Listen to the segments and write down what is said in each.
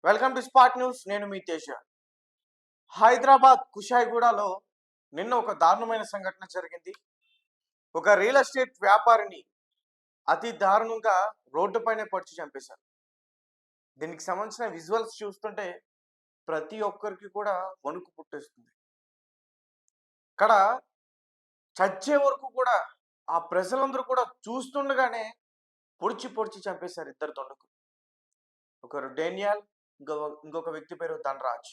Welcome to spot news. నేను మీ తేజ. హైదరాబాద్ కుషాయిగూడలో నిన్న ఒక దారుణమైన సంఘటన జరిగింది. ఒక రియల్ ఎస్టేట్ వ్యాపారిని అతి దారుణంగా రోడ్డుపైనే పొడిచి చంపేశారు. దీనికి సంబంధించిన విజువల్స్ చూస్తుంటే ప్రతి ఒక్కరికి కూడా వణుకు పుట్టేస్తుంది. ఇక్కడ చచ్చే వరకు కూడా ఆ ప్రజలందరూ కూడా చూస్తుండగానే పొడిచి పొడిచి చంపేశారు ఇద్దరు దొండకు. ఒకరు డేనియల్, ఇంకొక వ్యక్తి పేరు ధనరాజ్.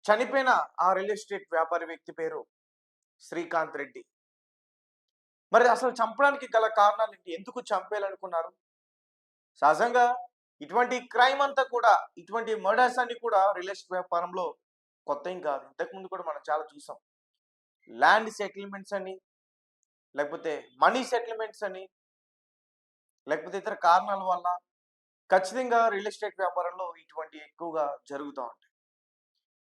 చనిపోయిన ఆ రియల్ ఎస్టేట్ వ్యాపారి వ్యక్తి పేరు శ్రీకాంత్ రెడ్డి. మరి అసలు చంపడానికి గల కారణాలు ఏంటి? ఎందుకు చంపేయాలనుకున్నారు? సహజంగా ఇటువంటి క్రైమ్ అంతా కూడా, ఇటువంటి మర్డర్స్ అన్ని కూడా రియల్ ఎస్టేట్ వ్యాపారంలో కొత్త ఏం కాదు. ఇంతకుముందు కూడా మనం చాలా చూసాం. ల్యాండ్ సెటిల్మెంట్స్ అని, లేకపోతే మనీ సెటిల్మెంట్స్ అని, లేకపోతే ఇతర కారణాల వల్ల ఖచ్చితంగా రియల్ ఎస్టేట్ వ్యాపారంలో ఇటువంటి ఎక్కువగా జరుగుతూ ఉంటాయి.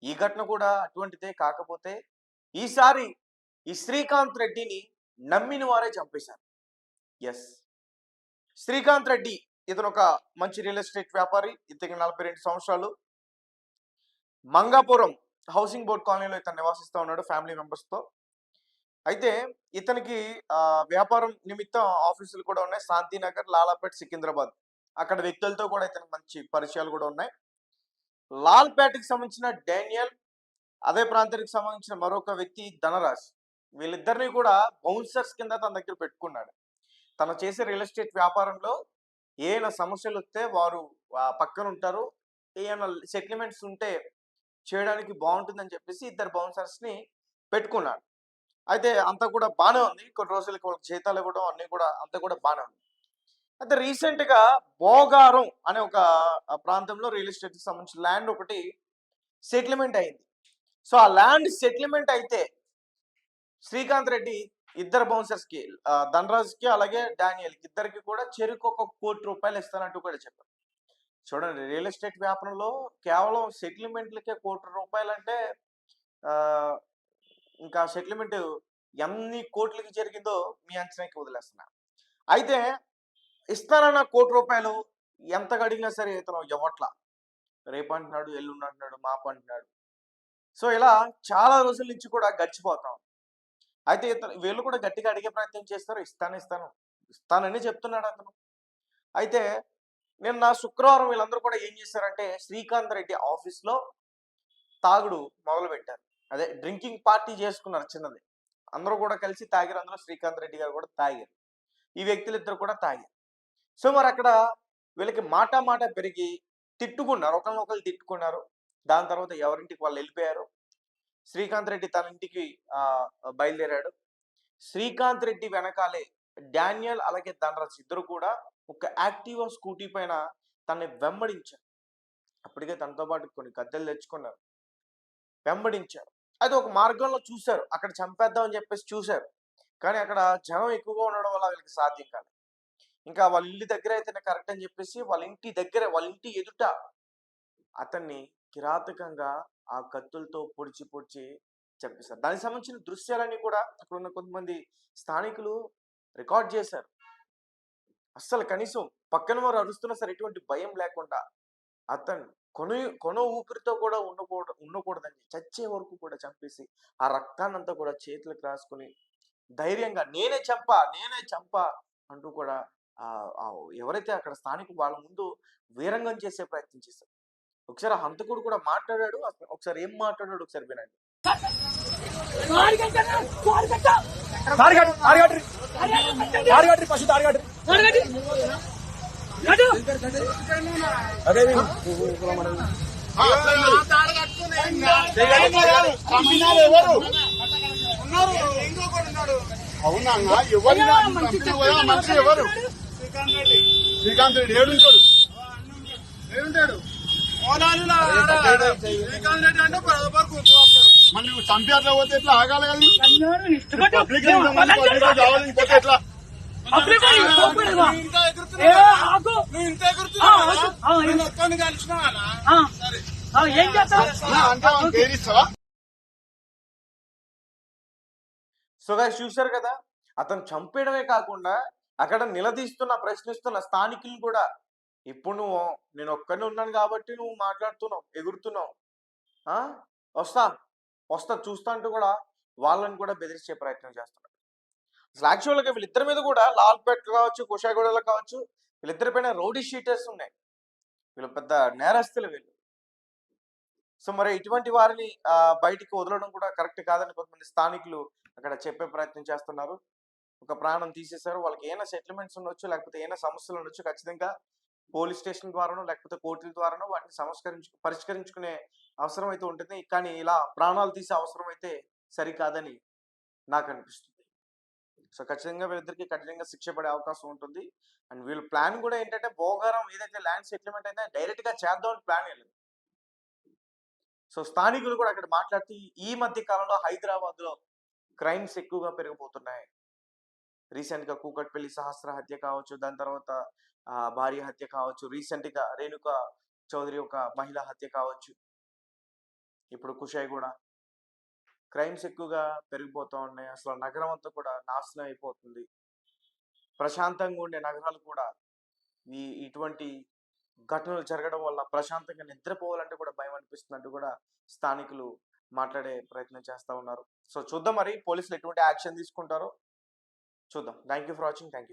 ఈ ఘటన కూడా అటువంటిదే. కాకపోతే ఈసారి ఈ శ్రీకాంత్ రెడ్డిని నమ్మిన వారే చంపేశారు. ఎస్, శ్రీకాంత్ రెడ్డి ఇతను ఒక మంచి రియల్ ఎస్టేట్ వ్యాపారి. ఇతనికి 42 సంవత్సరాలు. మంగాపురం హౌసింగ్ బోర్డ్ కాలనీలో ఇతను నివాసిస్తూ ఉన్నాడు ఫ్యామిలీ మెంబర్స్తో. అయితే ఇతనికి వ్యాపారం నిమిత్తం ఆఫీసులు కూడా ఉన్నాయి. శాంతినగర్, లాలాపేట్, సికింద్రాబాద్. అక్కడ వ్యక్తులతో కూడా ఇతనికి మంచి పరిచయాలు కూడా ఉన్నాయి. లాల్పేటకి సంబంధించిన డేనియల్, అదే ప్రాంతానికి సంబంధించిన మరొక వ్యక్తి ధనరాజ్, వీళ్ళిద్దరిని కూడా బౌన్సర్స్ కింద తన దగ్గర పెట్టుకున్నాడు. తను చేసే రియల్ ఎస్టేట్ వ్యాపారంలో ఏమైనా సమస్యలు వస్తే వారు పక్కన ఉంటారు. ఏమైనా సెటిల్మెంట్స్ ఉంటే చేయడానికి బాగుంటుందని చెప్పేసి ఇద్దరు బౌన్సర్స్ని పెట్టుకున్నాడు. అయితే అంతా కూడా బాగానే ఉంది. కొన్ని రోజులకి వాళ్ళకి జీతాలు ఇవ్వడం అన్నీ కూడా అంతా కూడా బాగానే ఉంది. అయితే రీసెంట్గా భోగారం అనే ఒక ప్రాంతంలో రియల్ ఎస్టేట్కి సంబంధించిన ల్యాండ్ ఒకటి సెటిల్మెంట్ అయింది. సో ఆ ల్యాండ్ సెటిల్మెంట్ అయితే శ్రీకాంత్ రెడ్డి ఇద్దరు బౌన్సర్స్కి, ధనరాజ్కి అలాగే డానియల్కి, ఇద్దరికి కూడా చెరుకు ₹1 కోటి ఇస్తానంటూ కూడా చెప్పారు. చూడండి, రియల్ ఎస్టేట్ వ్యాపారంలో కేవలం సెటిల్మెంట్లకే ₹1 అంటే ఇంకా సెటిల్మెంట్ ఎన్ని కోట్లకి జరిగిందో మీ అంచనాకి వదిలేస్తున్నా. అయితే ఇస్తానన్న ₹1 ఎంత అడిగినా సరే ఇతను ఇవ్వట్లా. రేపు అంటున్నాడు, ఎల్లుండి అంటున్నాడు, మాపు అంటున్నాడు. సో ఇలా చాలా రోజుల నుంచి కూడా గడిచిపోతాం. అయితే వీళ్ళు కూడా గట్టిగా అడిగే ప్రయత్నం చేస్తారు. ఇస్తానని చెప్తున్నాడు అతను. అయితే నిన్న శుక్రవారం వీళ్ళందరూ కూడా ఏం చేశారంటే శ్రీకాంత్ రెడ్డి ఆఫీస్లో తాగుడు మొదలు పెట్టారు. అదే డ్రింకింగ్ పార్టీ చేసుకున్నారు చిన్నది. అందరూ కూడా కలిసి తాగారు. అందులో శ్రీకాంత్ రెడ్డి గారు కూడా తాగారు. ఈ వ్యక్తులు ఇద్దరు కూడా తాగారు. సో మరి అక్కడ వీళ్ళకి మాట పెరిగి తిట్టుకున్నారు. ఒకరినొకరు తిట్టుకున్నారు. దాని తర్వాత ఎవరింటికి వాళ్ళు వెళ్ళిపోయారు. శ్రీకాంత్ రెడ్డి తన ఇంటికి బయలుదేరాడు. శ్రీకాంత్ రెడ్డి వెనకాలే డానియల్ అలాగే ధనరాజ్ ఇద్దరు కూడా ఒక యాక్టివా స్కూటీ పైన తనని వెంబడించారు. అప్పటికే తనతో పాటు కొన్ని కత్తెలు తెచ్చుకున్నారు. వెంబడించారు. అయితే ఒక మార్గంలో చూశారు, అక్కడ చంపేద్దామని చెప్పేసి చూశారు. కానీ అక్కడ జనం ఎక్కువగా ఉండడం వల్ల వీళ్ళకి సాధ్యం కాదు. ఇంకా వాళ్ళ ఇల్లు దగ్గర అయితేనే కరెక్ట్ అని చెప్పేసి వాళ్ళ ఇంటి ఎదుట అతన్ని కిరాతకంగా ఆ కత్తులతో పొడిచి చంపేశారు. దానికి సంబంధించిన దృశ్యాలన్నీ కూడా అక్కడ ఉన్న కొంతమంది స్థానికులు రికార్డ్ చేశారు. అస్సలు కనీసం పక్కన వారు అరుస్తున్నా సరే ఎటువంటి భయం లేకుండా అతను కొన ఊపిరితో కూడా ఉండకూడదని చచ్చే వరకు కూడా చంపేసి ఆ రక్తాన్నంతా కూడా చేతులకు రాసుకుని ధైర్యంగా నేనే చంపా అంటూ కూడా ఎవరైతే అక్కడ స్థానికులు వాళ్ళ ముందు వీరంగం చేసే ప్రయత్నం చేశారు. ఒకసారి ఆ హంతకుడు కూడా మాట్లాడాడు. ఒకసారి ఏం మాట్లాడాడు ఒకసారి వినండి. అవునా? ఎవరు? శ్రీకాంత్ రెడ్డి ఏడుంటాడు? శ్రీకాంత్ రెడ్డి అంటే మళ్ళీ చంపి అట్లా పోతే ఎట్లా ఆగాలి కదా? పబ్లిక్ కావాలని పోతే ఎట్లా? సో గాయ్స్, చూశారు కదా, అతను చంపేయడమే కాకుండా అక్కడ నిలదీస్తున్న ప్రశ్నిస్తున్న స్థానికులను కూడా ఇప్పుడు నువ్వు నేను ఒక్కడినే ఉన్నాను కాబట్టి నువ్వు మాట్లాడుతున్నావు, ఎగురుతున్నావు. ఆ! వస్తా, వస్తా చూస్తా అంటూ కూడా వాళ్ళని కూడా బెదిరించే ప్రయత్నం చేస్తున్నాడు. అసలు యాక్చువల్‌గా వీళ్ళిద్దరి మీద కూడా లాల్‌పేట కావచ్చు, కుషాయిగూడలో కావచ్చు, వీళ్ళిద్దరి పైన రౌడీ షీటర్స్ ఉన్నాయి. వీళ్ళు పెద్ద నేరస్తులు వీళ్ళు. సో, మరి ఇటువంటి వారిని బయటికి వదలడం కూడా కరెక్ట్ కాదని కొంతమంది స్థానికులు అక్కడ చెప్పే ప్రయత్నం చేస్తున్నారు. ఒక ప్రాణం తీసేశారు. వాళ్ళకి ఏమైనా సెటిల్మెంట్స్ ఉండొచ్చు, లేకపోతే ఏమైనా సమస్యలు ఉండొచ్చు. ఖచ్చితంగా పోలీస్ స్టేషన్ ద్వారానో, లేకపోతే కోర్టుల ద్వారానో వాటిని పరిష్కరించుకునే అవసరం అయితే ఉంటుంది. కానీ ఇలా ప్రాణాలు తీసే అవసరం అయితే సరికాదని నాకనిపిస్తుంది. సో, ఖచ్చితంగా వీళ్ళిద్దరికీ కఠినంగా శిక్ష పడే అవకాశం ఉంటుంది. అండ్ వీళ్ళ ప్లాన్ కూడా ఏంటంటే భోగారం ఏదైతే ల్యాండ్ సెటిల్మెంట్ అయిందో డైరెక్ట్‌గా చేద్దామని ప్లాన్ వీళ్ళది. సో, స్థానికులు కూడా అక్కడ మాట్లాడుతూ ఈ మధ్య కాలంలో హైదరాబాద్‌లో క్రైమ్స్ ఎక్కువగా పెరిగిపోతున్నాయి. రీసెంట్‌గా కూకట్పల్లి సహస్ర హత్య కావచ్చు, దాని తర్వాత భార్య హత్య కావచ్చు, రీసెంట్‌గా రేణుక చౌదరి ఒక మహిళ హత్య కావచ్చు. ఇప్పుడు కుషాయిగూడ. క్రైమ్స్ ఎక్కువగా పెరిగిపోతా ఉన్నాయి. అసలు నగరం అంతా కూడా నాశనం అయిపోతుంది. ప్రశాంతంగా ఉండే నగరాలు కూడా ఇటువంటి ఘటనలు జరగడం వల్ల ప్రశాంతంగా నిద్రపోవాలంటే కూడా భయం అనిపిస్తుందంటూ కూడా స్థానికులు మాట్లాడే ప్రయత్నం చేస్తా ఉన్నారు. సో, చూద్దాం మరి పోలీసులు ఎటువంటి యాక్షన్ తీసుకుంటారో చూద్దాం. Thank you for watching. Thank you.